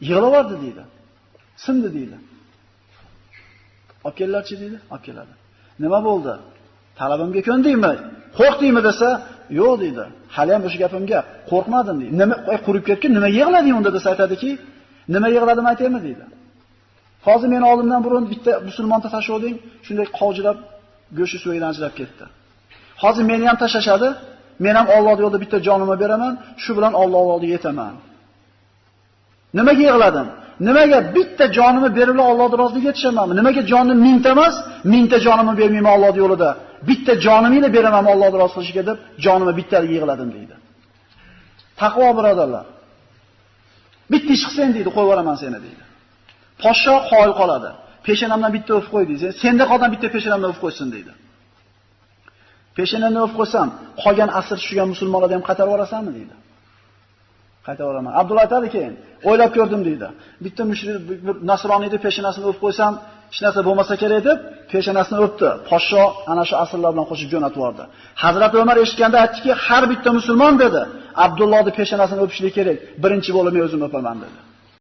Yig'laverdi deydi. Sindi deydi. Olib kellarchi deydi, olib keladi. Nima bo'ldi? Talabimga ko'ndingmi? Qo'rqdingmi desa, yo'q deydi. Hali ham o'sha gapimga qo'rqmadim deydi. Nima qurib ketgan, nima yig'lading unda desa aytadiki, nima yig'ladim aytaymi deydi. Hozir meni oldimdan burun bitta musulmonni tashlading, shunday qovjilab go'shi so'ylanchilab ketdi. Hozir meni ham tashashadi, men ham Alloh yo'lida bitta jonimni beraman, shu bilan Alloh oldiga yetaman. Nimaga yig'ladim? Nimaga bitta jonimni berib Alloh roziligiga yetishamanmi? Nimaga jonni mingta emas, mingta jonimni bermayman Alloh yo'lida? Bitta jonimni beraman Alloh roziligiga deb jonimni bittaligiga yig'ladim deydi. Taqvo birodarlar. Bitta ish qilsang deydi, qo'yib yuboraman seni deydi. Poshsho qoyil qoladi. Peshanamdan bitta o'f qo'y deydi. Senda qolgan bitta peshanamdan o'f qo'ysin deydi. Peshanamdan o'f qo'ysam, qolgan asr tushigan musulmonlarni ham qaytarib yuborasanmi deydi. Qaytarib yuboraman. Abdulloh aytadi keyin, o'ylab ko'rdim deydi. Bitta mushrik bir nasroniyni peshanasini o'f qo'ysam, hech narsa bo'lmasa kerak deb peshanasini o'pdi. Poshsho ana shu asrlar bilan qo'shib jo'natib yubordi. Hazrat Umar eshitganda aytdiki, har bitta musulmon dedi, Abdullohning peshanasini o'pishlik kerak. Birinchi bo'lib men o'zim o'paman dedi.